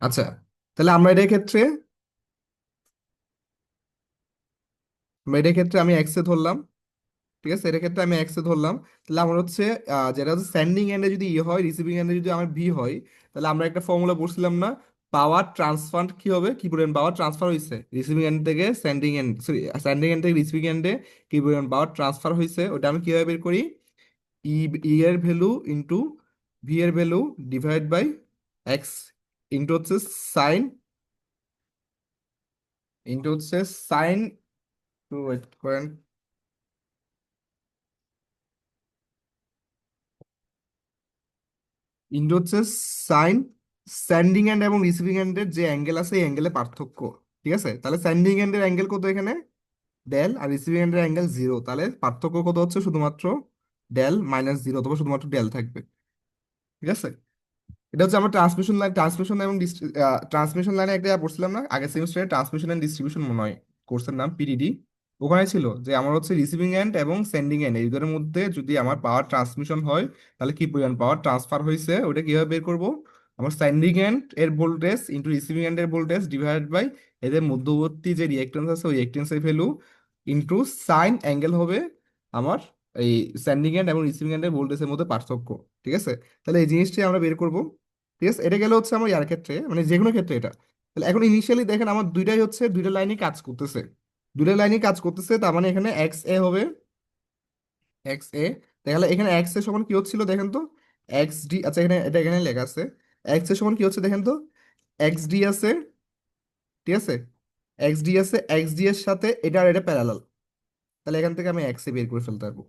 আচ্ছা, তাহলে আমরা এটার ক্ষেত্রে আমি এক্স এ ধরলাম। ঠিক আছে, এটার ক্ষেত্রে আমি এক্স এ ধরলাম। তাহলে আমার হচ্ছে যেটা হচ্ছে সেন্ডিং এন্ডে যদি ই হয়, রিসিভিং এন্ডে যদি আমার ভি হয়, তাহলে আমরা একটা ফর্মুলা পড়ছিলাম না? পাওয়ার ট্রান্সফার কি হবে, কি পরিমাণ পাওয়ার ট্রান্সফার হয়েছে রিসিভিং এন্ড থেকে sending end, sorry, sending end থেকে রিসিভিং এন্ডে কি পরিমাণ পাওয়ার ট্রান্সফার হয়েছে, ওটা আমি কিভাবে বের করি? ই ই এর ভ্যালু ইন্টু ভি এর value divide by X into হচ্ছে সাইন, সাইন, টু ওয়েট করেন, ইন্টু হচ্ছে সাইন সেন্ডিং এন্ড এবং রিসিভিং এন্ডের যে অ্যাঙ্গেল আছে এই অ্যাঙ্গেলের পার্থক্য। ঠিক আছে, তাহলে সেন্ডিং এন্ডের অ্যাঙ্গেল কত এখানে? ডেল, আর রিসিভিং এন্ডের অ্যাঙ্গেল জিরো, তাহলে পার্থক্য কত হচ্ছে? শুধুমাত্র ডেল মাইনাস জিরো, অথবা শুধুমাত্র ডেল থাকবে। ঠিক আছে, এটা হচ্ছে আমরা ট্রান্সমিশন এবং ট্রান্সমিশন লাইনে একটা পড়ছিলাম না আগের সেমিস্টারে? ট্রান্সমিশন এন্ড ডিস্ট্রিবিউশন মনে হয় কোর্সের নাম পিডিডি। ওখানে ছিল যে আমার হচ্ছে রিসিভিং এন্ড এবং সেন্ডিং এন্ড এই দুটোর মধ্যে যদি আমার পাওয়ার ট্রান্সমিশন হয়, তাহলে কি পরিমাণ পাওয়ার ট্রান্সফার হয়েছে ওটা কিভাবে বের করব? আমার সেন্ডিং এন্ড এর ভোল্টেজ ইন্টু রিসিভিং এন্ড এর ভোল্টেজ ডিভাইড বাই এদের মধ্যবর্তী যে রিঅ্যাকট্যান্স আছে ওই রিঅ্যাকট্যান্সের ভ্যালু ইন্টু সাইন অ্যাঙ্গেল হবে আমার এই সেন্ডিং এন্ড এবং রিসিভিং এন্ড এর ভোল্টেজের মধ্যে পার্থক্য। ঠিক আছে, তাহলে এই জিনিসটাই আমরা বের করব। ঠিক আছে, এটা গেলে হচ্ছে আমার ইয়ার ক্ষেত্রে, মানে যে কোনো ক্ষেত্রে এটা। তাহলে এখন ইনিশিয়ালি দেখেন আমার দুইটাই হচ্ছে দুইটা লাইনই কাজ করতেছে, দুইটা লাইনই কাজ করতেছে, তার মানে এখানে এক্স এ হবে এক্স এ। তাহলে এখানে এক্স এর সমান কি হচ্ছিল দেখেন তো? এক্স ডি, আচ্ছা এখানে এটা এখানে লেখা আছে। এক্স এর সমান কি হচ্ছে দেখেন তো? এক্স ডি আছে। ঠিক আছে, এক্স ডি আছে, এক্স ডি এর সাথে এটা আর এটা প্যারালাল। তাহলে এখান থেকে আমি এক্স এ বের করে ফেলতে পারবো,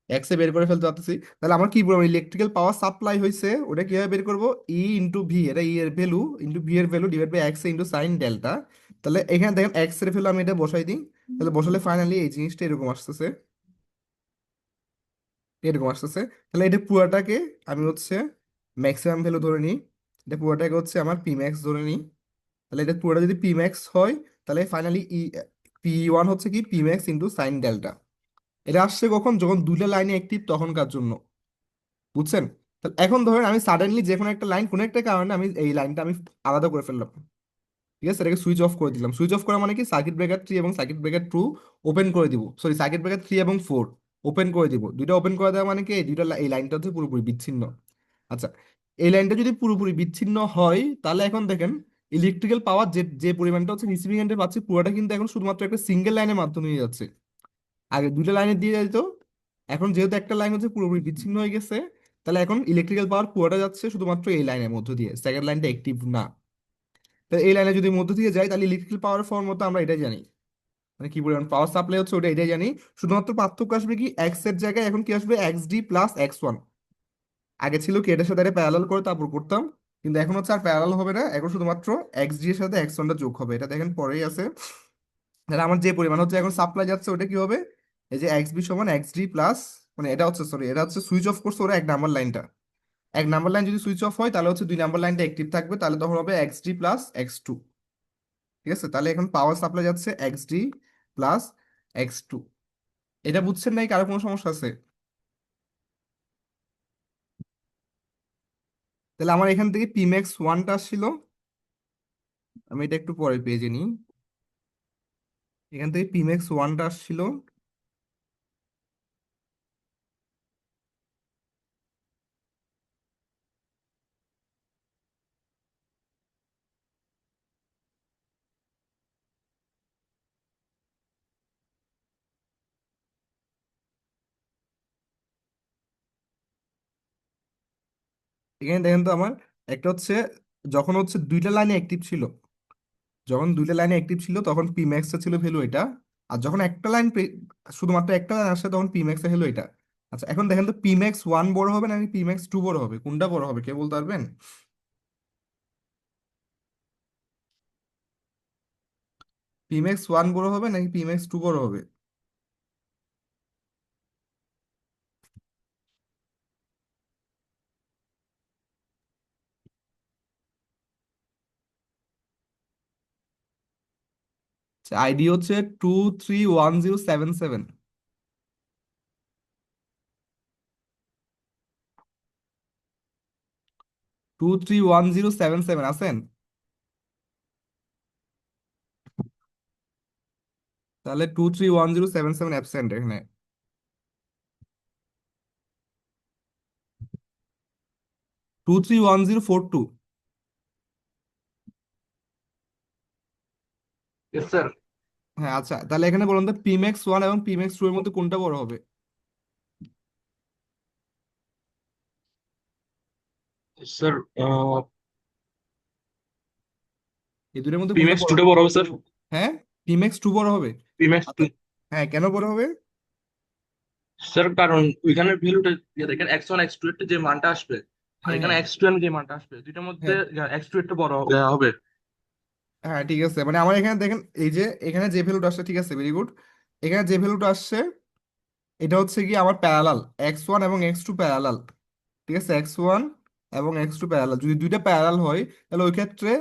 এক্স এ বের করে ফেলতে পারতেছি। তাহলে আমার কি বলবো, ইলেকট্রিক্যাল পাওয়ার সাপ্লাই হয়েছে ওটা কিভাবে বের করবো? ই ইন্টু ভি, এটা ই এর ভ্যালু ইন্টু ভি এর value divide by X into sine delta. তাহলে এখানে দেখেন এক্স এর ভ্যালু আমি এটা বসাই দিই। তাহলে বসালে ফাইনালি এই জিনিসটা এরকম আসতেছে, এরকম আসতেছে। তাহলে এটা পুরাটাকে আমি হচ্ছে ম্যাক্সিমাম ভ্যালু ধরে নিই, এটা পুরাটাকে হচ্ছে আমার পি ম্যাক্স ধরে নিই। তাহলে এটা পুরোটা যদি পি ম্যাক্স হয়, তাহলে ফাইনালি পি ওয়ান হচ্ছে কি P max into sine delta. এটা আসছে কখন? যখন দুইটা লাইনে অ্যাক্টিভ তখনকার জন্য। বুঝছেন? তাহলে এখন ধরেন আমি সাডেনলি যে কোনো একটা লাইন, কোনো একটা কারণে আমি এই লাইনটা আমি আলাদা করে ফেললাম। ঠিক আছে, এটাকে সুইচ অফ করে দিলাম। সুইচ অফ করা মানে কি, সার্কিট ব্রেকার 3 এবং সার্কিট ব্রেকার 2 ওপেন করে দিব, সরি সার্কিট ব্রেকার 3 এবং 4 ওপেন করে দিব। দুইটা ওপেন করে দেওয়া মানে কি এই দুইটা এই লাইনটা হচ্ছে পুরোপুরি বিচ্ছিন্ন। আচ্ছা, এই লাইনটা যদি পুরোপুরি বিচ্ছিন্ন হয়, তাহলে এখন দেখেন ইলেকট্রিক্যাল পাওয়ার যে যে পরিমাণটা হচ্ছে রিসিভিং এন্ডে পাচ্ছে পুরোটা কিন্তু এখন শুধুমাত্র একটা সিঙ্গেল লাইনের মাধ্যমে যাচ্ছে। আগে দুইটা লাইনে দিয়ে যেত, এখন যেহেতু একটা লাইন হচ্ছে পুরোপুরি বিচ্ছিন্ন হয়ে গেছে, তাহলে এখন ইলেকট্রিক্যাল পাওয়ার পুরোটা যাচ্ছে শুধুমাত্র এই লাইনের মধ্য দিয়ে, সেকেন্ড লাইনটা অ্যাক্টিভ না। তাহলে এই লাইনে যদি মধ্য দিয়ে যায়, তাহলে ইলেকট্রিক্যাল পাওয়ার ফর্ম মতো আমরা এটাই জানি, মানে কি পরিমাণ পাওয়ার সাপ্লাই হচ্ছে ওটা এটাই জানি। শুধুমাত্র পার্থক্য আসবে কি, এক্স এর জায়গায় এখন কি আসবে? X D plus x one. আগে ছিল কি এটার সাথে এটা প্যারালাল করে তারপর করতাম, কিন্তু এখন হচ্ছে আর প্যারালাল হবে না, এখন শুধুমাত্র এক্স ডি এর সাথে এক্স ওয়ানটা যোগ হবে। এটা দেখেন পরেই আছে। তাহলে আমার যে পরিমাণ হচ্ছে এখন সাপ্লাই যাচ্ছে ওটা কি হবে? এই যে এক্স বি সমান এক্স ডি প্লাস, মানে এটা হচ্ছে, সরি, এটা হচ্ছে সুইচ অফ করছে ওরা এক নাম্বার লাইনটা। এক নাম্বার লাইন যদি সুইচ অফ হয়, তাহলে হচ্ছে দুই নাম্বার লাইনটা অ্যাক্টিভ থাকবে, তাহলে তখন হবে X D plus X two. ঠিক আছে, তাহলে এখন পাওয়ার সাপ্লাই যাচ্ছে X D plus X two. এটা বুঝছেন নাই? কারো কোনো সমস্যা আছে? তাহলে আমার এখান থেকে পিম্যাক্স ওয়ানটা আসছিল, আমি এটা একটু পরে পেজে নিই। এখান থেকে পিম্যাক্স ওয়ানটা আসছিল, এখানে দেখেন তো আমার একটা হচ্ছে, যখন হচ্ছে দুইটা লাইনে অ্যাক্টিভ ছিল, যখন দুইটা লাইনে অ্যাক্টিভ ছিল তখন পি ম্যাক্সটা ছিল ভ্যালু এটা। আর যখন একটা লাইন, শুধুমাত্র একটা লাইন আসছে তখন পি ম্যাক্স এর ভ্যালু এটা। আচ্ছা, এখন দেখেন তো পি ম্যাক্স ওয়ান বড় হবে নাকি পি ম্যাক্স টু বড় হবে, কোনটা বড় হবে কে বলতে পারবেন? পি ম্যাক্স ওয়ান বড় হবে নাকি পি ম্যাক্স টু বড় হবে? আইডি হচ্ছে 231077। 231077 আছেন? তাহলে 231077 অ্যাবসেন্ট এখানে। 231042। Yes sir. হ্যাঁ আচ্ছা, তাহলে এখানে বলুন তো পিম্যাক্স ওয়ান এবং পিম্যাক্স টু এর মধ্যে কোনটা বড় হবে? স্যার এই দুটোর মধ্যে কোনটা প্রিম্যাক্স বড় টুটা হবে? বড় হবে স্যার। হ্যাঁ, পিম্যাক্স টু বড় হবে। প্রিম্যাক্স টু। আচ্ছা, হ্যাঁ কেন বড় হবে? স্যার কারণ ওইখানে ভ্যালুটা দেখেন X1 X2 এর যে মানটা আসবে, আর হ্যাঁ এখানে হ্যাঁ X2 এর যে মানটা আসবে, দুইটার মধ্যে হ্যাঁ X2 এর বড় হবে। হ্যাঁ ঠিক আছে, মানে আমার এখানে দেখেন এই যে এখানে যে ভ্যালুটা আসছে, ঠিক আছে ভেরি গুড। এখানে যে ভ্যালুটা আসছে এটা হচ্ছে কি আমার প্যারালাল, X1 এবং X2 প্যারালাল। ঠিক আছে, X1 এবং X2 প্যারালাল, যদি দুইটা প্যারালাল হয় তাহলে ওই ক্ষেত্রে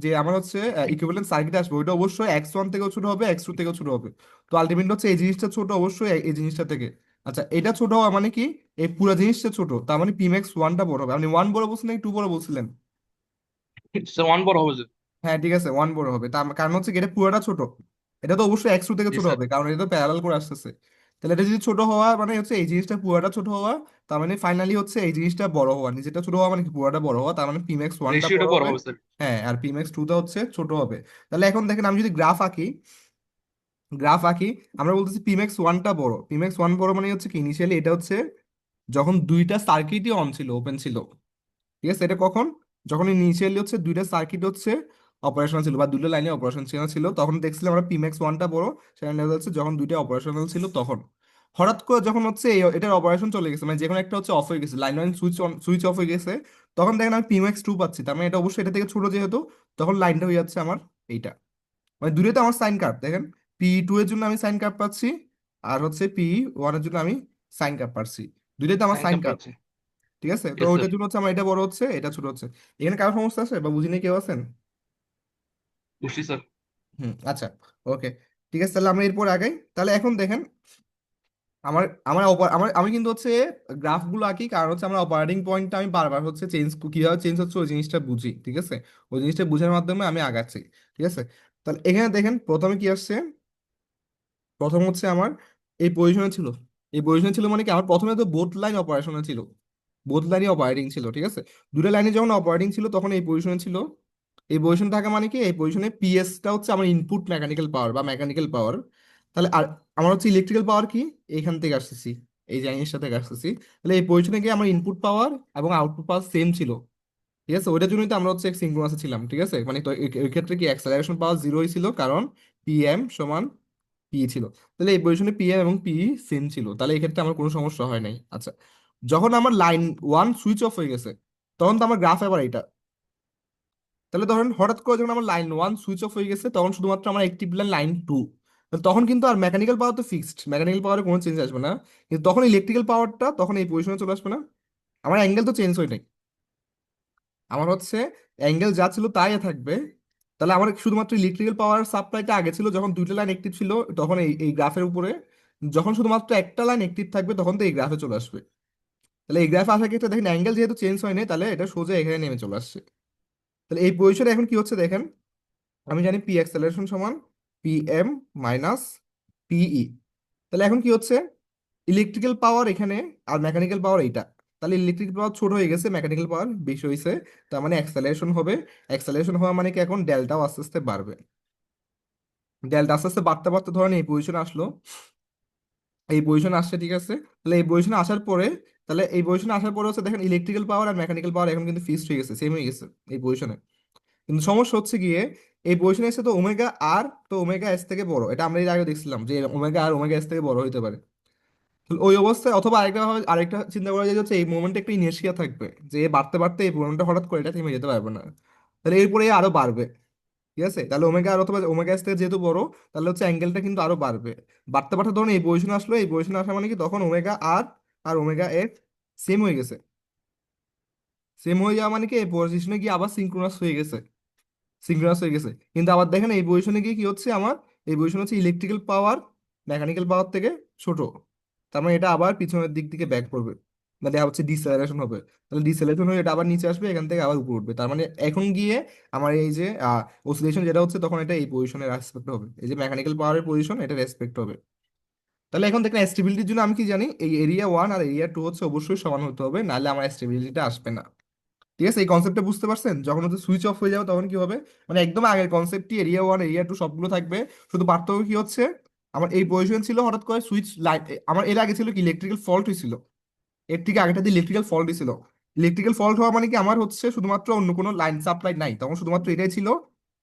যে আমার হচ্ছে ইকুইভ্যালেন্ট সার্কিট আসবে ওইটা অবশ্যই X1 থেকেও ছোট হবে, X2 থেকেও ছোট হবে। তো আলটিমেটলি হচ্ছে এই জিনিসটা ছোট অবশ্যই এই জিনিসটা থেকে। আচ্ছা, এটা ছোট হওয়া মানে কি এই পুরো জিনিসটা ছোট, তার মানে পিম্যাক্স ওয়ানটা বড় হবে। আপনি ওয়ান বড় বলছিলেন নাকি টু বড় বলছিলেন? স্যার ওয়ান বড় হবে স্যার। হ্যাঁ ঠিক আছে, ওয়ান বড় হবে, তার কারণ হচ্ছে কি এটা পুরোটা ছোট। এটা তো অবশ্যই X2 থেকে জি ছোট স্যার। হবে কারণ এটা তো প্যারালাল করে আসতেছে। তাহলে এটা যদি ছোট হওয়া মানে হচ্ছে এই জিনিসটা পুরোটা ছোট হওয়া, তার মানে ফাইনালি হচ্ছে এই জিনিসটা বড় হওয়া, নিচেটা ছোট হওয়া মানে কি পুরোটা বড় হওয়া, তার মানে পিম্যাক্স ওয়ানটা রেশিওটা বড় বড় হবে। হবে স্যার। হ্যাঁ, আর পিম্যাক্স টুটা হচ্ছে ছোট হবে। তাহলে এখন দেখেন আমি যদি গ্রাফ আঁকি, আমরা বলতেছি পিম্যাক্স ওয়ানটা বড়। পিম্যাক্স ওয়ান বড় মানে হচ্ছে কি ইনিশিয়ালি এটা হচ্ছে যখন দুইটা সার্কিটই অন ছিল, ওপেন ছিল। ঠিক আছে, এটা কখন? যখন ইনিশিয়ালি হচ্ছে দুইটা সার্কিট হচ্ছে অপারেশনাল ছিল বা দুটো লাইনে অপারেশন ছিল, তখন দেখছিলাম আমরা পিম্যাক্স ওয়ানটা বড়। সেখানে দেখা যাচ্ছে যখন দুইটা অপারেশনাল ছিল তখন। হঠাৎ করে যখন হচ্ছে এটার অপারেশন চলে গেছে, মানে যে কোনো একটা হচ্ছে অফ হয়ে গেছে, লাইন লাইন সুইচ অফ হয়ে গেছে, তখন দেখেন আমি পিম্যাক্স টু পাচ্ছি। তার মানে এটা অবশ্যই এটা থেকে ছোট যেহেতু, তখন লাইনটা হয়ে যাচ্ছে আমার এইটা। মানে দূরেতে আমার সাইন কার্ভ দেখেন, পি টু এর জন্য আমি সাইন কার্ভ পাচ্ছি, আর হচ্ছে পি ওয়ানের জন্য আমি সাইন কার্ভ পাচ্ছি। দুইটাতে আমার সাইন সাইন কাপ কার্ভ। পাচ্ছে। ঠিক আছে, তো ইয়েস স্যার। ওইটার জন্য হচ্ছে আমার এটা বড় হচ্ছে, এটা ছোট হচ্ছে। এখানে কারো সমস্যা আছে বা বুঝিনি কেউ আছেন? বুঝছি স্যার। হুম আচ্ছা, ওকে। ঠিক আছে, তাহলে আমরা এরপর আগাই। তাহলে এখন দেখেন আমার আমার আমি কিন্তু হচ্ছে গ্রাফগুলো আঁকি, কারণ হচ্ছে আমার অপারেটিং পয়েন্টটা আমি বারবার হচ্ছে কিভাবে চেঞ্জ হচ্ছে ওই জিনিসটা বুঝি। ঠিক আছে, ওই জিনিসটা বুঝার মাধ্যমে আমি আগাচ্ছি। ঠিক আছে, তাহলে এখানে দেখেন প্রথমে কি আসছে। প্রথম হচ্ছে আমার এই পজিশনে ছিল। এই পজিশনে ছিল মানে কি আমার প্রথমে তো বোথ লাইন অপারেশনে ছিল, বোথ লাইনই অপারেটিং ছিল। ঠিক আছে, দুটো লাইনে যখন অপারেটিং ছিল তখন এই পজিশনে ছিল। এই পজিশন থাকা মানে কি এই পজিশনে পিএসটা হচ্ছে আমার ইনপুট মেকানিক্যাল পাওয়ার বা মেকানিক্যাল পাওয়ার। তাহলে আর আমার হচ্ছে ইলেকট্রিক্যাল পাওয়ার কি, এইখান থেকে আসতেছি, এই জিনিসটা থেকে আসতেছি। তাহলে এই পজিশনে গিয়ে আমার ইনপুট পাওয়ার এবং আউটপুট পাওয়ার সেম ছিল। ঠিক আছে, ওইটার জন্যই তো আমরা হচ্ছে সিঙ্ক্রোনাসে ছিলাম। ঠিক আছে, মানে তো ওই ক্ষেত্রে কি অ্যাক্সেলারেশন পাওয়ার জিরোই ছিল, কারণ পিএম সমান পি ছিল। তাহলে এই পজিশনে পিএম এবং পি সেম ছিল, তাহলে এই ক্ষেত্রে আমার কোনো সমস্যা হয় নাই। আচ্ছা, যখন আমার লাইন ওয়ান সুইচ অফ হয়ে গেছে তখন তো আমার গ্রাফ এবার এটা। তাহলে ধরেন হঠাৎ করে যখন আমার লাইন ওয়ান সুইচ অফ হয়ে গেছে তখন শুধুমাত্র আমার একটিভ লাইন লাইন টু, তখন কিন্তু আর মেকানিক্যাল পাওয়ার তো ফিক্সড, মেকানিক্যাল পাওয়ারে কোনো চেঞ্জ আসবে না। কিন্তু তখন ইলেকট্রিক্যাল পাওয়ারটা তখন এই পজিশনে চলে আসবে না। আমার অ্যাঙ্গেল তো চেঞ্জ হয় নাই, আমার হচ্ছে অ্যাঙ্গেল যা ছিল তাই থাকবে। তাহলে আমার শুধুমাত্র ইলেকট্রিক্যাল পাওয়ার সাপ্লাইটা আগে ছিল যখন দুইটা লাইন অ্যাক্টিভ ছিল, তখন এই এই গ্রাফের উপরে। যখন শুধুমাত্র একটা লাইন অ্যাক্টিভ থাকবে তখন তো এই গ্রাফে চলে আসবে। তাহলে এই গ্রাফে আসার ক্ষেত্রে দেখেন অ্যাঙ্গেল যেহেতু চেঞ্জ হয়নি, তাহলে এটা সোজা এখানে নেমে চলে আসছে। তাহলে এই পজিশনে এখন কি হচ্ছে দেখেন, আমি জানি পি অ্যাক্সেলারেশন সমান পি এম মাইনাস পিই। তাহলে এখন কি হচ্ছে, ইলেকট্রিক্যাল পাওয়ার এখানে আর মেকানিক্যাল পাওয়ার এইটা। তাহলে ইলেকট্রিক পাওয়ার ছোট হয়ে গেছে, মেকানিক্যাল পাওয়ার বেশি হয়েছে, তার মানে অ্যাক্সেলারেশন হবে। অ্যাক্সেলারেশন হওয়া মানে কি এখন ডেল্টাও আস্তে আস্তে বাড়বে। ডেল্টা আস্তে আস্তে বাড়তে বাড়তে ধরেন এই পজিশনে আসলো, এই পজিশনে আসছে। ঠিক আছে, তাহলে এই পজিশনে আসার পরে, তাহলে এই পজিশনে আসার পরে হচ্ছে দেখেন ইলেকট্রিক্যাল পাওয়ার আর মেকানিক্যাল পাওয়ার এখন কিন্তু ফিক্সড হয়ে গেছে, সেম হয়ে গেছে এই পজিশনে। কিন্তু সমস্যা হচ্ছে গিয়ে এই পজিশনে এসে তো ওমেগা আর তো ওমেগা এস থেকে বড়, এটা আমরা এর আগে দেখছিলাম যে ওমেগা আর ওমেগা এস থেকে বড় হতে পারে। তাহলে ওই অবস্থায় অথবা আরেকটা চিন্তা করা যায় যে হচ্ছে এই মোমেন্টে একটা ইনার্শিয়া থাকবে, যে বাড়তে বাড়তে এই মোমেন্টটা হঠাৎ করে এটা থেমে যেতে পারবে না। তাহলে এরপরে এ আরো বাড়বে। ঠিক আছে, তাহলে ওমেগা আর অথবা ওমেগা এস থেকে যেহেতু বড়, তাহলে হচ্ছে অ্যাঙ্গেলটা কিন্তু আরো বাড়বে। বাড়তে বাড়তে ধরুন এই পজিশনে আসলো, এই পজিশনে আসা মানে কি তখন ওমেগা আর আর ওমেগা এস সেম হয়ে গেছে। সেম হয়ে যাওয়া মানে কি এই পজিশনে গিয়ে আবার সিঙ্ক্রোনাস হয়ে গেছে, সিঙ্ক্রোনাস হয়ে গেছে। কিন্তু আবার দেখেন এই পজিশনে গিয়ে কি হচ্ছে আমার, এই পজিশনে হচ্ছে ইলেকট্রিক্যাল পাওয়ার মেকানিক্যাল পাওয়ার থেকে ছোট। তার মানে এটা আবার পিছনের দিক থেকে ব্যাক করবে। মানে হচ্ছে ডিসেলারেশন হবে। তাহলে ডিসেলারেশন হয়ে এটা আবার নিচে আসবে, এখান থেকে আবার উপরে উঠবে। তার মানে এখন গিয়ে আমার এই যে অসিলেশন যেটা হচ্ছে, তখন এটা এই পজিশনের রেসপেক্ট হবে, এই যে মেকানিক্যাল পাওয়ারের পজিশন এটা রেসপেক্ট হবে। তাহলে এখন দেখেন স্টেবিলিটির জন্য আমি কি জানি, এই এরিয়া 1 আর এরিয়া 2 হচ্ছে অবশ্যই সমান হতে হবে, নাহলে আমার স্টেবিলিটিটা আসবে না। ঠিক আছে, এই কনসেপ্টটা বুঝতে পারছেন? যখন হচ্ছে সুইচ অফ হয়ে যাবে তখন কি হবে, মানে একদম আগের কনসেপ্টই, এরিয়া 1 এরিয়া 2 সবগুলো থাকবে। শুধু পার্থক্য কি হচ্ছে, আমার এই পজিশন ছিল, হঠাৎ করে সুইচ লাইট, আমার এর আগে ছিল কি ইলেকট্রিক্যাল ফল্ট হয়েছিল, এর থেকে আগেটাতে ইলেকট্রিক্যাল ফল্ট ছিল। ইলেকট্রিক্যাল ফল্ট হওয়া মানে কি, আমার হচ্ছে শুধুমাত্র অন্য কোনো লাইন সাপ্লাই নাই, তখন শুধুমাত্র এটাই ছিল।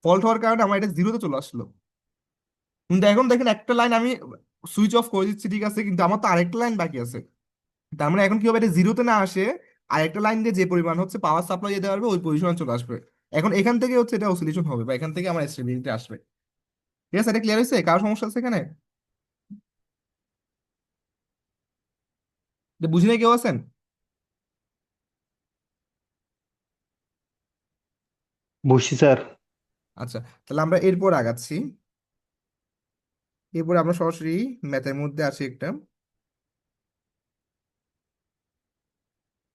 ফল্ট হওয়ার কারণে আমার এটা জিরোতে চলে আসলো। কিন্তু এখন দেখেন একটা লাইন আমি সুইচ অফ করে দিচ্ছি, ঠিক আছে, কিন্তু আমার তো আরেকটা লাইন বাকি আছে। তার মানে এখন কি হবে, এটা জিরোতে না আসে, আরেকটা লাইন দিয়ে যে পরিমাণ হচ্ছে পাওয়ার সাপ্লাই দিতে পারবে ওই পজিশনে চলে আসবে। এখন এখান থেকে হচ্ছে এটা অসিলেশন হবে, বা এখান থেকে আমার স্টেবিলিটি আসবে। ঠিক আছে, এটা ক্লিয়ার হয়েছে? কারো সমস্যা আছে এখানে? এটা বুঝি নাই কেউ আছেন? বসি স্যার। আচ্ছা, তাহলে আমরা এরপর আগাচ্ছি। এরপর আমরা সরাসরি ম্যাথের মধ্যে আসি একটা।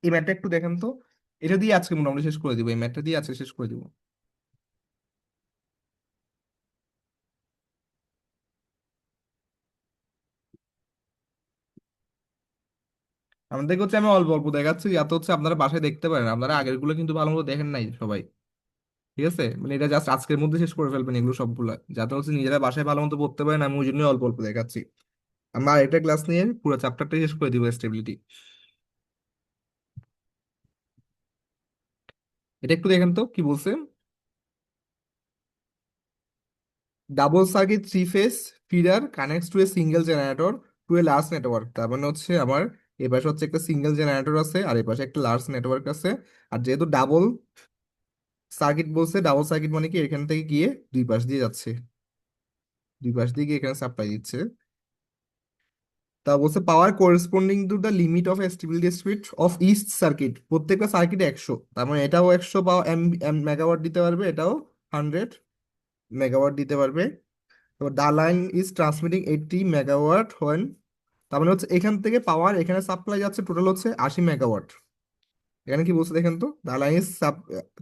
এই ম্যাথটা একটু দেখেন তো, এটা দিয়ে আজকে মোটামুটি শেষ করে দিব, এই ম্যাথটা দিয়ে আজকে শেষ করে দিব। আমাদেরকে হচ্ছে আমি অল্প অল্প দেখাচ্ছি, যাতে হচ্ছে আপনারা বাসায় দেখতে পারেন, আপনারা আগের গুলো কিন্তু ভালো মতো দেখেন নাই সবাই। ঠিক আছে, মানে এটা জাস্ট আজকের মধ্যে শেষ করে ফেলবেন এগুলো সবগুলা, যাতে হচ্ছে নিজেরা বাসায় ভালো মতো পড়তে পারেন। আমি ওই জন্য অল্প অল্প দেখাচ্ছি। আমরা আরেকটা ক্লাস নিয়ে পুরো চ্যাপ্টারটাই শেষ করে দিব, স্টেবিলিটি। এটা একটু দেখেন তো কি বলছে। Double circuit three phase feeder connects to a single generator to a large network. তার মানে হচ্ছে আমার এ পাশে হচ্ছে একটা সিঙ্গেল জেনারেটর আছে, আর এ পাশে একটা লার্জ নেটওয়ার্ক আছে। আর যেহেতু ডাবল সার্কিট বলছে, ডাবল সার্কিট মানে কি এখান থেকে গিয়ে দুই পাশ দিয়ে যাচ্ছে, দুই পাশ দিয়ে গিয়ে এখানে সাপ্লাই দিচ্ছে। তা বলছে power corresponding to the limit of stability speed of each circuit, প্রত্যেকটা সার্কিটে 100, তার মানে এটাও 100 পাওয়ার এম এম মেগাওয়াট দিতে পারবে, এটাও 100 মেগাওয়াট দিতে পারবে। তো the line is transmitting 80 megawatt when, তার মানে হচ্ছে এখান থেকে পাওয়ার এখানে সাপ্লাই যাচ্ছে টোটাল হচ্ছে 80 মেগাওয়াট। এখানে কি বলছে দেখেন তো, the line is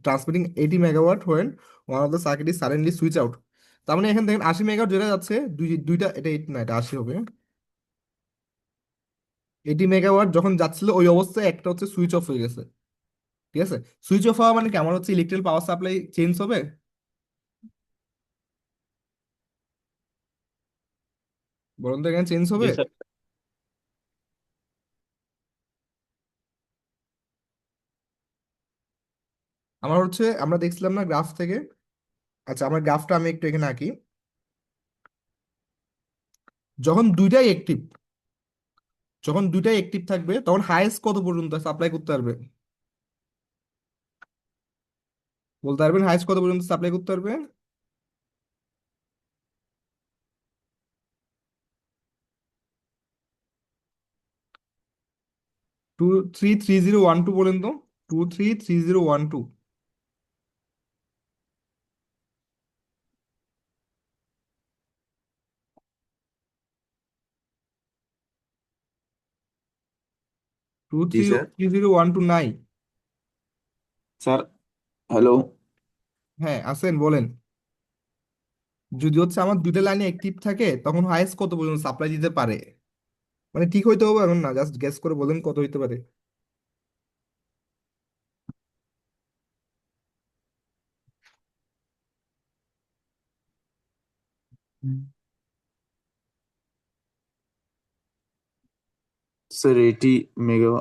transmitting 80 megawatt when one of the circuit is suddenly switch out. তার মানে এখানে দেখেন 80 মেগাওয়াট যেটা যাচ্ছে, দুইটা, এটা 80 না, এটা 80 হবে। 80 মেগাওয়াট যখন যাচ্ছিল ওই অবস্থায় একটা হচ্ছে সুইচ অফ হয়ে গেছে। ঠিক আছে, সুইচ অফ হওয়া মানে কি, আমার হচ্ছে ইলেকট্রিক্যাল পাওয়ার সাপ্লাই চেঞ্জ হবে। বলুন তো, এখানে চেঞ্জ জি হবে। স্যার। আমার হচ্ছে আমরা দেখছিলাম না গ্রাফ থেকে। আচ্ছা, আমার গ্রাফটা আমি একটু এখানে আঁকি। যখন দুইটাই অ্যাক্টিভ, যখন দুইটাই অ্যাক্টিভ থাকবে তখন হাইয়েস্ট কত পর্যন্ত সাপ্লাই করতে পারবে, বলতে পারবেন হাইয়েস্ট কত পর্যন্ত সাপ্লাই করতে পারবে? 233012 বলেন তো, 233012। Two G three sir. Three zero one two নাই? Sir, hello. হ্যাঁ আছেন, বলেন। যদি হচ্ছে আমার দুইটা লাইনে অ্যাক্টিভ থাকে তখন হাইয়েস্ট কত পর্যন্ত সাপ্লাই দিতে পারে, মানে ঠিক হইতে হবে এখন না, জাস্ট গেস করে বলেন কত হইতে পারে। Sir 80 mega.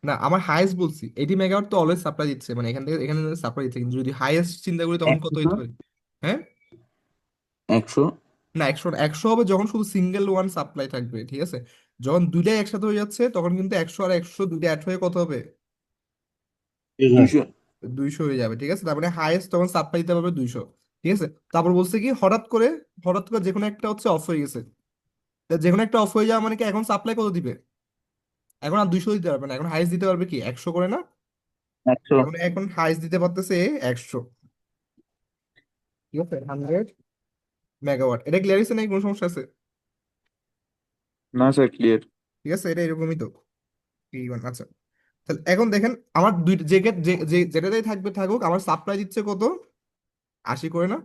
না, আমার হাইয়েস্ট বলছি, 80 মেগাওয়াট তো অলওয়েজ সাপ্লাই দিচ্ছে, মানে এখান থেকে এখানে সাপ্লাই দিচ্ছে, কিন্তু যদি হাইয়েস্ট চিন্তা করি তখন কত 100 হইতে স্যার। পারে? হ্যাঁ, 100। না, 100 100 হবে যখন শুধু সিঙ্গেল ওয়ান সাপ্লাই থাকবে, ঠিক আছে। যখন দুইটাই একসাথে হয়ে যাচ্ছে তখন কিন্তু 100 আর 100 দুইটা অ্যাড হয়ে কত হবে? জি স্যার। 200। 200 হয়ে যাবে, ঠিক আছে। তার মানে হাইয়েস্ট তখন সাপ্লাই দিতে পারবে 200। ঠিক আছে, তারপর বলছে কি হঠাৎ করে যে কোনো একটা হচ্ছে অফ হয়ে গেছে। তা যে কোনো একটা অফ হয়ে যাওয়া মানে কি, এখন সাপ্লাই কত দিবে? এখন আর 200 দিতে পারবে না, এখন হাইয়েস্ট দিতে পারবে কি 100 করে না। 100। এখন এখন হাইয়েস্ট দিতে পারতেছে 100। ঠিক আছে, 100 মেগাওয়াট। এটা ক্লিয়ার হয়েছে নাকি, কোনো সমস্যা আছে? না স্যার, ক্লিয়ার। ঠিক আছে, এটা এরকমই তো। P1 আচ্ছা। তাহলে এখন দেখেন আমার দুইটা যেটাতেই থাকবে থাকুক, আমার সাপ্লাই দিচ্ছে কত, 80 করে না?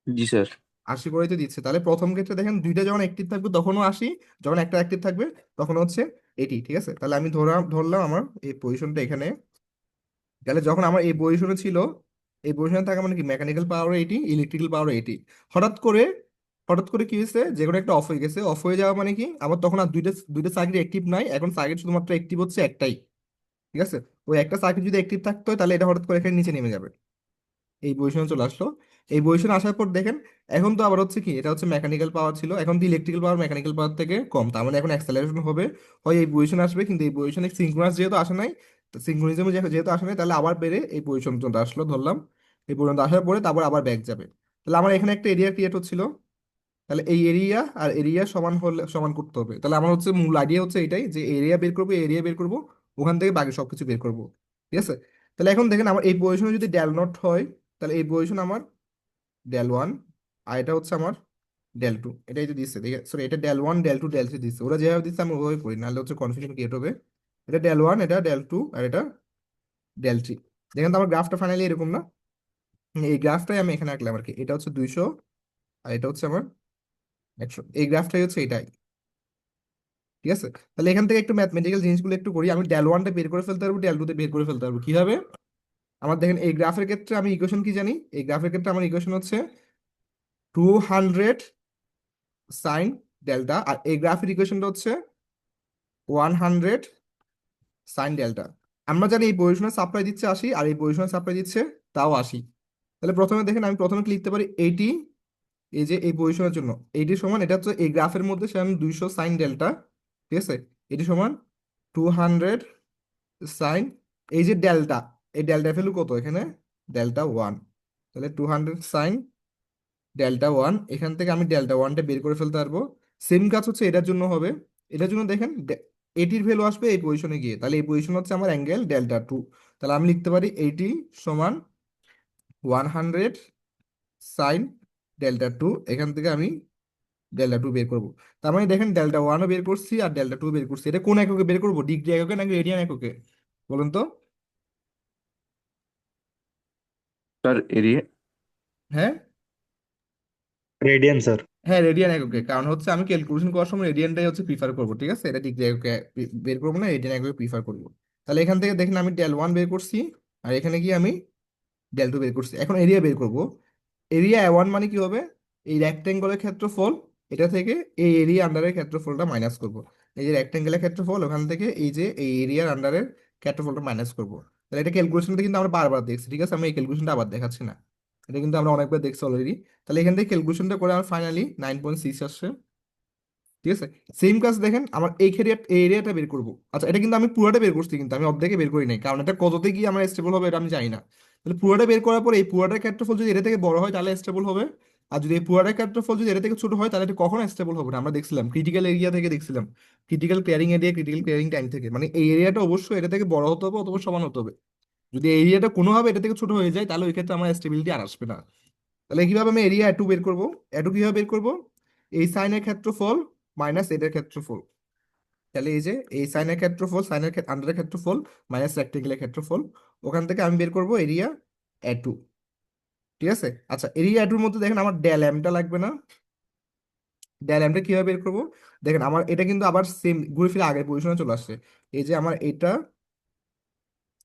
জি স্যার। 80 করে তো দিচ্ছে। তাহলে প্রথম ক্ষেত্রে দেখেন দুইটা যখন অ্যাক্টিভ থাকবে তখনও 80, যখন একটা অ্যাক্টিভ থাকবে তখন হচ্ছে 80, ঠিক আছে? তাহলে আমি ধরলাম আমার এই পজিশনটা এখানে। তাহলে যখন আমার এই পজিশনে ছিল, এই পজিশনে থাকা মানে কি মেকানিক্যাল পাওয়ার 80, ইলেকট্রিক্যাল পাওয়ার 80। হঠাৎ করে হঠাৎ করে কি হয়েছে, যে কোনো একটা অফ হয়ে গেছে। অফ হয়ে যাওয়া মানে কি আমার তখন আর দুইটা দুইটা সার্কিট অ্যাক্টিভ নাই, এখন সার্কিট শুধুমাত্র অ্যাক্টিভ হচ্ছে একটাই, ঠিক আছে? ওই একটা সার্কিট যদি অ্যাক্টিভ থাকতো তাহলে এটা হঠাৎ করে এখানে নিচে নেমে যাবে, এই পজিশনে চলে আসলো। এই পজিশনে আসার পর দেখেন এখন তো আবার হচ্ছে কি, এটা হচ্ছে মেকানিক্যাল পাওয়ার ছিল, এখন তো ইলেকট্রিক্যাল পাওয়ার মেকানিক্যাল পাওয়ার থেকে কম, তার মানে এখন অ্যাক্সেলারেশন হবে, হয় এই পজিশনে আসবে, কিন্তু এই পজিশনে সিঙ্ক্রোনাস যেহেতু আসে নাই, সিঙ্ক্রোনিজমে যেহেতু আসে নাই, তাহলে আবার বেড়ে এই পজিশন পর্যন্ত আসলো ধরলাম। এই পর্যন্ত আসার পরে তারপর আবার ব্যাক যাবে। তাহলে আমার এখানে একটা এরিয়া ক্রিয়েট হচ্ছিল, তাহলে এই এরিয়া আর এরিয়া সমান হলে সমান করতে হবে। তাহলে আমার হচ্ছে মূল আইডিয়া হচ্ছে এটাই, যে এরিয়া বের করবো, এরিয়া বের করবো, ওখান থেকে বাকি সবকিছু বের করবো, ঠিক আছে? তাহলে এখন দেখেন আমার এই পজিশনে যদি ডেল নট হয়, তাহলে এই পজিশন আমার ডেল 1, আর এটা হচ্ছে আমার ডেল 2। এটাই তো দিচ্ছে, দেখে সরি, এটা ডেল 1, ডেল 2, ডেল 3 দিচ্ছে, ওরা যেভাবে দিচ্ছে আমি ওইভাবে করি, নাহলে হচ্ছে কনফিউশন ক্রিয়েট হবে। এটা ডেল 1, এটা ডেল 2, আর এটা ডেল 3। দেখেন তো আমার গ্রাফটা ফাইনালি এরকম না? এই গ্রাফটাই আমি এখানে আঁকলাম আর কি, এটা হচ্ছে 200, আর এটা হচ্ছে আমার 100, এই গ্রাফটাই হচ্ছে এটাই, ঠিক আছে? তাহলে এখান থেকে একটু ম্যাথমেটিক্যাল জিনিসগুলো একটু করি। আমি ডেল 1টা বের করে ফেলতে পারবো, ডেল 2তে বের করে ফেলতে পারবো কিভাবে? আমার দেখেন এই গ্রাফের ক্ষেত্রে আমি ইকুয়েশন কি জানি, এই গ্রাফের ক্ষেত্রে আমার ইকুয়েশন হচ্ছে 200 সাইন ডেল্টা, আর এই গ্রাফের ইকুয়েশনটা হচ্ছে 100 সাইন ডেল্টা। আমরা জানি এই পজিশনে সাপ্লাই দিচ্ছে 80, আর এই পজিশনে সাপ্লাই দিচ্ছে তাও 80। তাহলে প্রথমে দেখেন আমি প্রথমে কি লিখতে পারি, 80, এই যে এই পজিশনের জন্য 80 সমান, এটা হচ্ছে এই গ্রাফের মধ্যে সেখানে 200 সাইন ডেল্টা, ঠিক আছে? এটি সমান 200 সাইন, এই যে ডেল্টা, এই ডেল্টা ভ্যালু কত এখানে, ডেল্টা 1। তাহলে 200 সাইন ডেল্টা 1, এখান থেকে আমি ডেল্টা 1টা বের করে ফেলতে পারবো। সেম কাজ হচ্ছে এটার জন্য হবে। এটার জন্য দেখেন এটির ভ্যালু আসবে এই পজিশনে গিয়ে, তাহলে এই পজিশন হচ্ছে আমার অ্যাঙ্গেল ডেল্টা 2। তাহলে আমি লিখতে পারি 80 সমান 100 সাইন ডেল্টা 2, এখান থেকে আমি ডেল্টা 2 বের করবো। তার মানে দেখেন ডেল্টা 1ও বের করছি আর ডেল্টা 2 বের করছি। এটা কোন এককে বের করবো, ডিগ্রি এককে নাকি রেডিয়ান এককে, বলুন তো? Sir area. হ্যাঁ, রেডিয়ান স্যার। হ্যাঁ রেডিয়ান এককে, কারণ হচ্ছে আমি ক্যালকুলেশন করার সময় রেডিয়ানটাই হচ্ছে প্রিফার করবো, ঠিক আছে? এটা ডিগ্রি এককে বের করবো না, রেডিয়ান এককে প্রিফার করবো। তাহলে এখান থেকে দেখেন আমি ডেল 1 বের করছি, আর এখানে কি আমি ডেল 2 বের করছি। এখন এরিয়া বের করব। এরিয়া 1 মানে কি হবে, এই রেক্টেঙ্গলের ক্ষেত্রফল, এটা থেকে এই এরিয়া আন্ডারের ক্ষেত্রফলটা মাইনাস করব। এই যে রেক্টেঙ্গেলের ক্ষেত্রফল, ওখান থেকে এই যে এই এরিয়ার আন্ডারের ক্ষেত্রফলটা মাইনাস করব। তাহলে এটা ক্যালকুলেশনটা কিন্তু আমরা বারবার দেখছি, ঠিক আছে? আমি এই ক্যালকুলেশনটা আবার দেখাচ্ছি না, এটা কিন্তু আমরা অনেকবার দেখছি অলরেডি। তাহলে এখান থেকে ক্যালকুলেশনটা করে আমার ফাইনালি 9.6 আসছে, ঠিক আছে? সেম কাজ দেখেন আমার এই এরিয়াটা বের করবো। আচ্ছা, এটা কিন্তু আমি পুরোটা বের করছি, কিন্তু আমি অর্ধেকে বের করি নাই, কারণ এটা কততে গিয়ে আমার স্টেবল হবে এটা আমি জানি না। তাহলে পুরোটা বের করার পর এই পুরোটার ক্ষেত্রফল যদি এটা থেকে বড় হয় তাহলে স্টেবল হবে, আর যদি এই পুরোটার ক্ষেত্রফল যদি এটা থেকে ছোট হয় তাহলে এটা কখনো স্টেবল হবে না। আমরা দেখছিলাম ক্রিটিক্যাল এরিয়া থেকে, দেখছিলাম critical clearing area, critical clearing time থেকে, মানে এই এরিয়াটা অবশ্যই এটা থেকে বড় হতে হবে অথবা সমান হতে হবে। যদি এই এরিয়াটা কোনোভাবে এটা থেকে ছোট হয়ে যায় তাহলে ওই ক্ষেত্রে আমার স্টেবিলিটি আর আসবে না। তাহলে কিভাবে আমি এরিয়া 2 বের করবো, এটু কিভাবে বের করবো, এই সাইনের ক্ষেত্রফল মাইনাস এটার ক্ষেত্রফল। তাহলে এই যে এই সাইনের ক্ষেত্রফল, সাইনের আন্ডারের ক্ষেত্রফল মাইনাস রেক্টেঙ্গেলের ক্ষেত্রফল, ওখান থেকে আমি বের করব এরিয়া 2, ঠিক আছে? আচ্ছা, এরিয়া 2-র মধ্যে দেখেন আমার ডেল এমটা লাগবে না? ডেল এমটা কিভাবে বের করবো, দেখেন আমার এটা কিন্তু আবার সেম ঘুরে ফিরে আগের পজিশনে চলে আসছে। এই যে আমার এটা,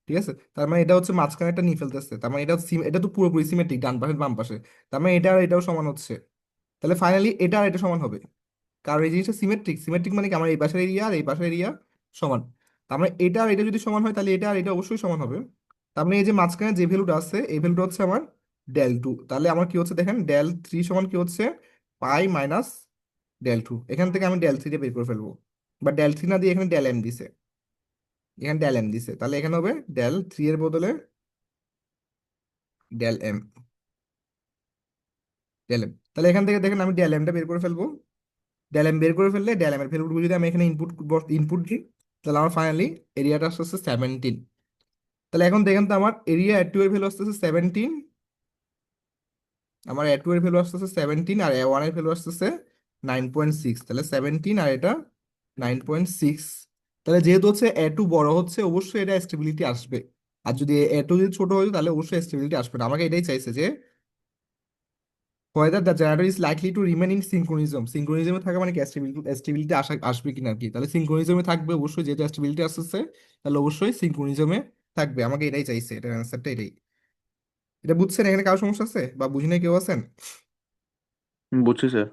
ঠিক আছে? তার মানে এটা হচ্ছে মাঝখানে একটা নিয়ে ফেলতেছে, তার মানে এটা এটা তো পুরোপুরি সিমেট্রিক, ডান পাশে বাম পাশে, তার মানে এটা আর এটাও সমান হচ্ছে। তাহলে ফাইনালি এটা আর এটা সমান হবে, কারণ এই জিনিসটা সিমেট্রিক। সিমেট্রিক মানে কি আমার এই পাশের এরিয়া আর এই পাশের এরিয়া সমান। তার মানে এটা আর এটা যদি সমান হয় তাহলে এটা আর এটা অবশ্যই সমান হবে। তার মানে এই যে মাঝখানে যে ভ্যালুটা আছে এই ভ্যালুটা হচ্ছে আমার ডেল 2। তাহলে আমার কি হচ্ছে দেখেন, ডেল 3 সমান কি হচ্ছে, পাই মাইনাস ডেল 2। এখান থেকে আমি ডেল 3 বের করে ফেলবো, বা ডেল 3 না দিয়ে এখানে ডেল এম দিছে, এখানে ডেল এম দিছে, তাহলে এখানে হবে ডেল 3 এর বদলে ডেল এম। তাহলে এখান থেকে দেখেন আমি ডেল এমটা বের করে ফেলবো। ডেল এম বের করে ফেললে ডেল এম এর ভ্যালুগুলো যদি আমি এখানে ইনপুট দিই, তাহলে আমার ফাইনালি এরিয়াটা আসতে হচ্ছে 17। তাহলে এখন দেখেন তো আমার এরিয়া 2 এর ভ্যালু আসতেছে 17, আমার এ2 এর ভ্যালু আসতেছে 17, আর এ1 এর ভ্যালু আসতেছে 9.6। তাহলে 17 আর এটা 9.6 তাহলে যেহেতু হচ্ছে এ টু বড় হচ্ছে, অবশ্যই এটা স্টেবিলিটি আসবে। আর যদি এ টু যদি ছোট হয় তাহলে অবশ্যই স্টেবিলিটি আসবে না। আমাকে এটাই চাইছে যে whether the generator is likely to remain in synchronism, সিনক্রোনিজমে থাকা মানে কি স্টেবিলিটি আসবে কিনা আর কি। তাহলে সিনক্রোনিজমে থাকবে অবশ্যই, যেহেতু স্টেবিলিটি আসছে তাহলে অবশ্যই সিনক্রোনিজমে থাকবে। আমাকে এটাই চাইছে, এটার অ্যান্সারটা এটাই। এটা বুঝছেন? এখানে কারো সমস্যা আছে বা বুঝি নাই কেউ আছেন? বুঝছি স্যার।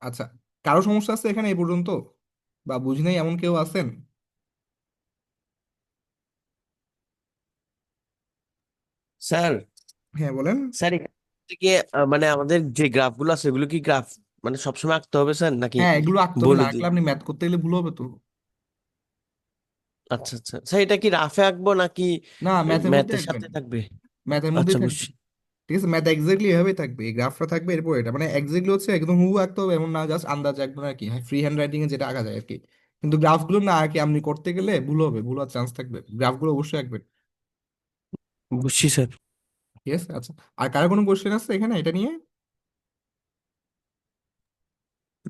আচ্ছা, কারো সমস্যা আছে এখানে এই পর্যন্ত বা বুঝি নাই এমন কেউ আছেন? স্যার হ্যাঁ বলেন। স্যার এখান থেকে মানে আমাদের যে গ্রাফগুলো আছে এগুলো কি গ্রাফ মানে সবসময় আঁকতে হবে স্যার নাকি হ্যাঁ, এগুলো আঁকতে হবে, না বলে আঁকলে দিই? আপনি ম্যাথ করতে গেলে ভুল হবে তো। আচ্ছা আচ্ছা স্যার, এটা কি রাফে আঁকবো নাকি না, ম্যাথের মধ্যে ম্যাথের আঁকবেন, সাথে থাকবে? ম্যাথের আচ্ছা মধ্যেই থাকবে। বুঝছি। ঠিক আছে, ম্যাথ এক্স্যাক্টলি এভাবেই থাকবে, এই গ্রাফটা থাকবে এরপর এটা, মানে এক্স্যাক্টলি হচ্ছে একদম হুবহু আঁকতে হবে এমন না, জাস্ট আন্দাজ আঁকবেন আর কি, হ্যাঁ ফ্রি হ্যান্ড রাইটিং এ যেটা আঁকা যায় আর কি। কিন্তু গ্রাফগুলো না আঁকে আপনি করতে গেলে ভুল হবে, ভুল হওয়ার চান্স থাকবে, গ্রাফগুলো অবশ্যই আঁকবেন। বুঝছি স্যার। ঠিক আছে, আচ্ছা। আর কারো কোনো কোশ্চেন আছে এখানে এটা নিয়ে?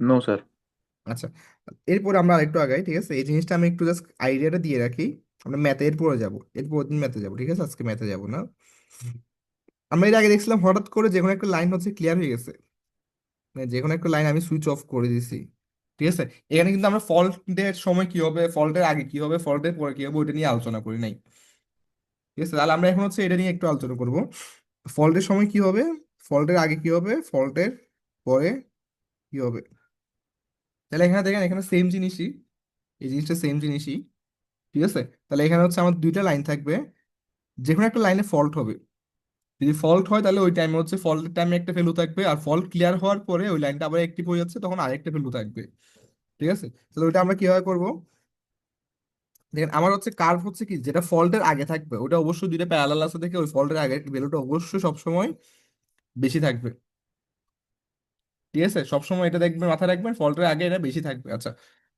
No sir. আচ্ছা, এরপর আমরা আরেকটু আগাই, ঠিক আছে? এই জিনিসটা আমি একটু জাস্ট আইডিয়াটা দিয়ে রাখি। আমরা ম্যাথে এরপরে যাবো, এরপর দিন ম্যাথে যাবো, ঠিক আছে? আজকে ম্যাথে যাবো না। আমরা এর আগে দেখছিলাম হঠাৎ করে যে কোনো একটা লাইন হচ্ছে ক্লিয়ার হয়ে গেছে, মানে যে কোনো একটা লাইন আমি সুইচ অফ করে দিছি, ঠিক আছে? এখানে কিন্তু আমরা ফল্টের সময় কি হবে, ফল্টের আগে কি হবে, ফল্টের পরে কি হবে, ওইটা নিয়ে আলোচনা করি নাই। ঠিক আছে, তাহলে আমরা এখন হচ্ছে এটা নিয়ে একটু আলোচনা করব। ফল্টের সময় কি হবে, ফল্টের আগে কি হবে, ফল্টের পরে কি হবে। তাহলে এখানে দেখেন, এখানে সেম জিনিসই, এই জিনিসটা সেম জিনিসই, ঠিক আছে? তাহলে এখানে হচ্ছে আমার দুইটা লাইন থাকবে, যে কোনো একটা লাইনে ফল্ট হবে। যদি ফল্ট হয় তাহলে ওই টাইমে হচ্ছে ফল্টের টাইমে একটা ভ্যালু থাকবে, আর ফল্ট ক্লিয়ার হওয়ার পরে ওই লাইনটা আবার অ্যাক্টিভ হয়ে যাচ্ছে, তখন আরেকটা ভ্যালু থাকবে। ঠিক আছে, তাহলে ওইটা আমরা কিভাবে করব? দেখেন, আমার হচ্ছে কার্ভ হচ্ছে কি, যেটা ফল্টের আগে থাকবে ওটা অবশ্যই দুইটা প্যারালাল আছে দেখে ওই ফল্টের আগে ভ্যালুটা অবশ্যই সবসময় বেশি থাকবে। ঠিক আছে, সবসময় এটা দেখবেন, মাথায় রাখবেন, ফল্টের আগে এটা বেশি থাকবে। আচ্ছা,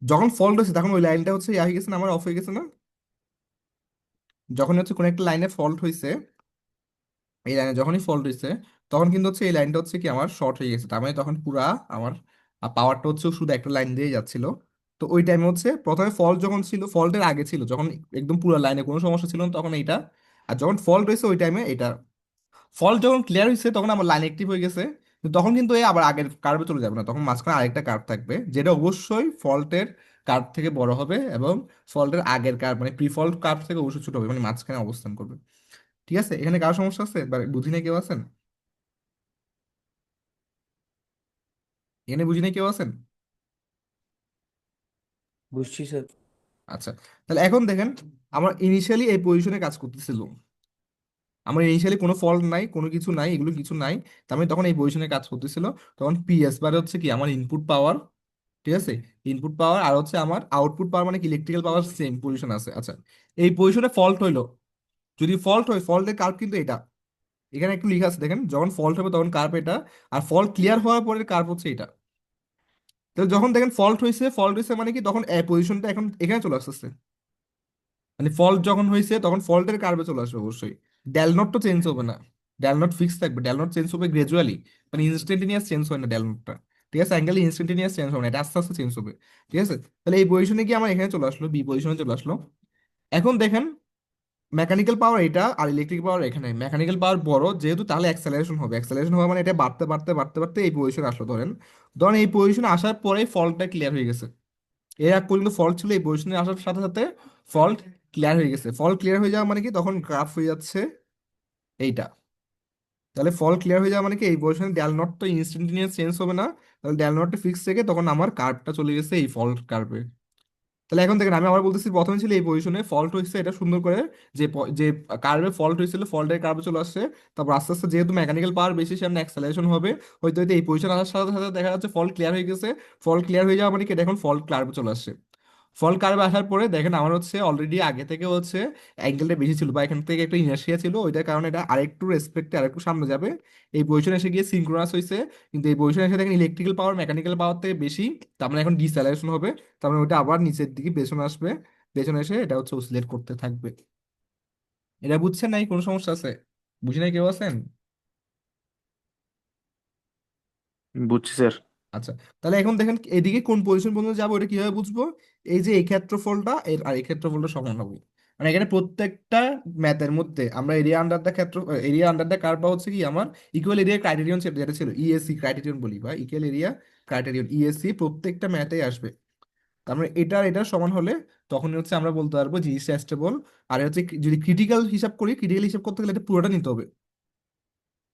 যখন ফল্ট হচ্ছে তখন ওই লাইনটা হচ্ছে ইয়া হয়ে গেছে না, আমার অফ হয়ে গেছে না? যখন হচ্ছে কোন একটা লাইনে ফল্ট হয়েছে, এই লাইনে যখনই ফল্ট হয়েছে তখন কিন্তু হচ্ছে এই লাইনটা হচ্ছে কি আমার শর্ট হয়ে গেছে, তার মানে তখন পুরা আমার পাওয়ারটা হচ্ছে শুধু একটা লাইন দিয়ে যাচ্ছিল। তো ওই টাইমে হচ্ছে প্রথমে ফল্ট যখন ছিল, ফল্টের আগে ছিল যখন একদম পুরো লাইনে কোনো সমস্যা ছিল না তখন এইটা, আর যখন ফল্ট হয়েছে ওই টাইমে এটা। ফল্ট যখন ক্লিয়ার হয়েছে তখন আমার লাইন অ্যাক্টিভ হয়ে গেছে, কিন্তু তখন কিন্তু এই আবার আগের কার্ভে চলে যাবে না, তখন মাঝখানে আরেকটা কার্ভ থাকবে যেটা অবশ্যই ফল্টের কার্ভ থেকে বড় হবে, এবং ফল্টের আগের কার্ভ মানে প্রি ফল্ট কার্ভ থেকে অবশ্যই ছোট হবে, মানে মাঝখানে অবস্থান করবে। ঠিক আছে, এখানে কারো সমস্যা আছে বা বুঝি নাই কেউ আছেন? এখানে বুঝি নাই কেউ আছেন? বুঝছি স্যার। আচ্ছা, তাহলে এখন দেখেন, আমরা ইনিশিয়ালি এই পজিশনে কাজ করতেছিল, আমার ইনিশিয়ালি কোনো ফল্ট নাই, কোনো কিছু নাই, এগুলো কিছু নাই, তার মানে তখন এই পজিশনে কাজ করতেছিল। তখন পিএস বারে হচ্ছে কি আমার ইনপুট পাওয়ার, ঠিক আছে? ইনপুট পাওয়ার আর হচ্ছে আমার আউটপুট পাওয়ার মানে কি ইলেকট্রিক্যাল পাওয়ার সেম পজিশন আছে। আচ্ছা, এই পজিশনে ফল্ট হইলো, যদি ফল্ট হয় ফল্টের কার্ভ কিন্তু এটা, এখানে একটু লেখা আছে দেখেন, যখন ফল্ট হবে তখন কার্ভ এটা, আর ফল্ট ক্লিয়ার হওয়ার পরে কার্ভ হচ্ছে এটা। তো যখন দেখেন ফল্ট হয়েছে, ফল্ট হয়েছে মানে কি তখন পজিশনটা এখন এখানে চলে আসতেছে, মানে ফল্ট যখন হয়েছে তখন ফল্টের কার্ভে চলে আসবে অবশ্যই। ডেল নট তো চেঞ্জ হবে না, ডেল নট ফিক্স থাকবে, ডেল নট চেঞ্জ হবে গ্রাজুয়ালি, মানে ইনস্ট্যান্টিনিয়াস চেঞ্জ হয় না ডেল নটটা। ঠিক আছে, অ্যাঙ্গেল ইনস্ট্যান্টিনিয়াস চেঞ্জ হবে না, এটা আস্তে আস্তে চেঞ্জ হবে। ঠিক আছে, তাহলে এই পজিশনে কি আমার এখানে চলে আসলো, বি পজিশনে চলে আসলো। এখন দেখেন, মেকানিক্যাল পাওয়ার এটা আর ইলেকট্রিক পাওয়ার এখানে, মেকানিক্যাল পাওয়ার বড় যেহেতু তাহলে অ্যাক্সেলারেশন হবে, অ্যাক্সেলারেশন হওয়া মানে এটা বাড়তে বাড়তে বাড়তে বাড়তে এই পজিশনে আসলো। ধরেন, ধরেন এই পজিশনে আসার পরে ফল্টটা ক্লিয়ার হয়ে গেছে, এর আগ পর্যন্ত ফল্ট ছিল, এই পজিশনে আসার সাথে সাথে ফল্ট ক্লিয়ার হয়ে গেছে। ফল্ট ক্লিয়ার হয়ে যাওয়া মানে কি তখন গ্রাফ হয়ে যাচ্ছে এইটা। তাহলে ফল্ট ক্লিয়ার হয়ে যাওয়া মানে কি এই পজিশনে ডেল নট তো ইনস্ট্যান্টিনিয়াস চেঞ্জ হবে না, তাহলে ডেল নটটা ফিক্স থেকে তখন আমার কার্ভটা চলে গেছে এই ফল্ট কার্ভে। তাহলে এখন দেখেন, আমি আবার বলতেছি, প্রথমে ছিল এই পজিশনে ফল্ট হয়েছে, এটা সুন্দর করে যে কার্ভে ফল্ট হয়েছিল ফল্টের কার্ভে চলে আসছে। তারপর আস্তে আস্তে যেহেতু মেকানিক্যাল পাওয়ার বেশি সামনে অ্যাক্সেলারেশন হবে, হয়তো হয়তো এই পজিশন আসার সাথে সাথে দেখা যাচ্ছে ফল্ট ক্লিয়ার হয়ে গেছে। ফল্ট ক্লিয়ার হয়ে যাওয়া মানে কি এটা এখন ফল্ট কার্ভে চলে আসছে। ফল কার্ভে আসার পরে দেখেন আমার হচ্ছে অলরেডি আগে থেকে হচ্ছে অ্যাঙ্গেলটা বেশি ছিল, বা এখান থেকে একটা ইনার্শিয়া ছিল, ওইটার কারণে এটা আরেকটু রেসপেক্টে আরেকটু সামনে যাবে, এই পজিশনে এসে গিয়ে সিনক্রোনাস হয়েছে। কিন্তু এই পজিশনে এসে দেখেন ইলেকট্রিক্যাল পাওয়ার মেকানিক্যাল পাওয়ার থেকে বেশি, তার মানে এখন ডিস্যালারেশন হবে, তার মানে ওইটা আবার নিচের দিকে পেছনে আসবে, পেছনে এসে এটা হচ্ছে অসিলেট করতে থাকবে। এটা বুঝছেন নাই? কোনো সমস্যা আছে? বুঝি নাই কেউ আছেন? বুঝছি স্যার। আচ্ছা, তাহলে এখন দেখেন এদিকে কোন পজিশন পর্যন্ত যাবো এটা কিভাবে বুঝবো? এই যে এই ক্ষেত্রফলটা আর এই ক্ষেত্রফলটা সমান হবে। মানে এখানে প্রত্যেকটা ম্যাথের মধ্যে আমরা area under the area under the curve হচ্ছে কি আমার ইকুয়াল এরিয়া ক্রাইটেরিয়ন যেটা ছিল ইএসসি ক্রাইটেরিয়ন বলি বা ইকুয়াল এরিয়া ক্রাইটেরিয়ন ইএসসি প্রত্যেকটা ম্যাথেই আসবে। তার মানে এটা সমান হলে তখনই হচ্ছে আমরা বলতে পারবো জিনিসটা স্টেবল। আর হচ্ছে যদি ক্রিটিক্যাল হিসাব করি, ক্রিটিক্যাল হিসাব করতে গেলে এটা পুরোটা নিতে হবে।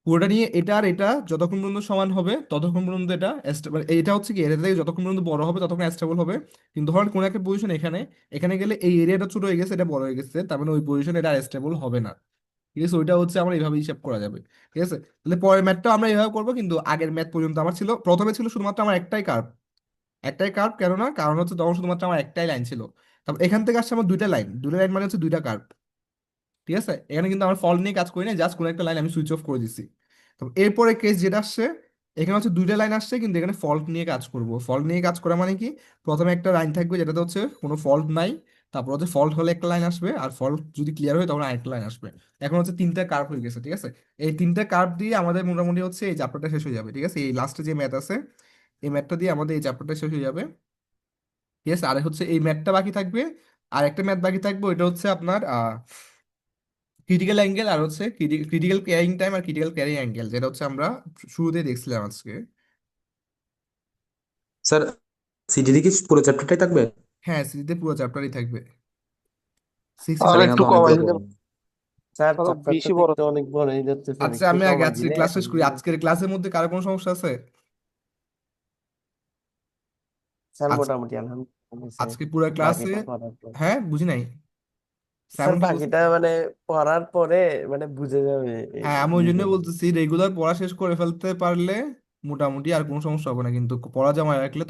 পুরোটা নিয়ে এটা আর এটা যতক্ষণ পর্যন্ত সমান হবে ততক্ষণ পর্যন্ত এটা মানে এটা হচ্ছে কি এটা থেকে যতক্ষণ পর্যন্ত বড় হবে ততক্ষণ স্টেবল হবে। কিন্তু ধরেন কোন একটা পজিশন এখানে এখানে গেলে এই এরিয়াটা ছোট হয়ে গেছে, এটা বড় হয়ে গেছে, তার মানে ওই পজিশন এটা স্টেবল হবে না। ঠিক আছে, ওইটা হচ্ছে আমরা এইভাবে হিসাব করা যাবে। ঠিক আছে, তাহলে পরের ম্যাথটা আমরা এইভাবে করবো, কিন্তু আগের ম্যাথ পর্যন্ত আমার ছিল, প্রথমে ছিল শুধুমাত্র আমার একটাই কার্ভ কেন না, কারণ হচ্ছে তখন শুধুমাত্র আমার একটাই লাইন ছিল। তারপর এখান থেকে আসছে আমার দুইটা লাইন মানে হচ্ছে দুইটা কার্ভ। ঠিক আছে, এখানে কিন্তু আমার ফল নিয়ে কাজ করি না, জাস্ট কোনো একটা লাইন আমি সুইচ অফ করে দিছি। তো এরপরে কেস যেটা আসছে, এখানে হচ্ছে দুইটা লাইন আসছে কিন্তু এখানে ফল্ট নিয়ে কাজ করব। ফল্ট নিয়ে কাজ করা মানে কি, প্রথমে একটা লাইন থাকবে যেটাতে হচ্ছে কোনো ফল্ট নাই, তারপর হচ্ছে ফল্ট হলে একটা লাইন আসবে, আর ফল্ট যদি ক্লিয়ার হয় তখন আরেকটা লাইন আসবে। এখন হচ্ছে তিনটা কার্ভ হয়ে গেছে। ঠিক আছে, এই তিনটা কার্ভ দিয়ে আমাদের মোটামুটি হচ্ছে এই চ্যাপ্টারটা শেষ হয়ে যাবে। ঠিক আছে, এই লাস্টে যে ম্যাথ আছে এই ম্যাথটা দিয়ে আমাদের এই চ্যাপ্টারটা শেষ হয়ে যাবে। ঠিক আছে, আর হচ্ছে এই ম্যাথটা বাকি থাকবে, আর একটা ম্যাথ বাকি থাকবে, ওইটা হচ্ছে আপনার ক্রিটিক্যাল অ্যাঙ্গেল, আর হচ্ছে ক্রিটিক্যাল ক্যারিং টাইম আর ক্রিটিক্যাল ক্যারিং অ্যাঙ্গেল, যেটা হচ্ছে আমরা শুরুতেই দেখছিলাম আজকে। স্যার, সিডিডি কি পুরো চ্যাপ্টারটাই থাকবে? হ্যাঁ, সিরিজে পুরো চ্যাপ্টারই থাকবে, সিক্সটি আর স্যার, সেভেন। এখানে একটু তো কমাই অনেকগুলো দিলে প্রবলেম। স্যার আরো চ্যাপ্টারটা বেশি বড় দেখতে অনেক বড় হয়ে যাচ্ছে, আচ্ছা, একটু আমি আগে কমাই আজকের দিলে ক্লাস এখন শেষ করি। আজকের ক্লাসের মধ্যে কারো কোনো সমস্যা আছে? স্যার আজ মোটামুটি আলহামদুলিল্লাহ স্যার, আজকে পুরো ক্লাসে, বাকিটা পড়ার পর। হ্যাঁ বুঝি নাই, স্যার স্যামন কি বলছে? বাকিটা মানে পড়ার পরে মানে বুঝে যাবে হ্যাঁ, আমি ওই জন্য নিজে নিজে। বলতেছি রেগুলার পড়া শেষ করে ফেলতে পারলে মোটামুটি আর কোনো সমস্যা হবে না, কিন্তু পড়া জমা রাখলে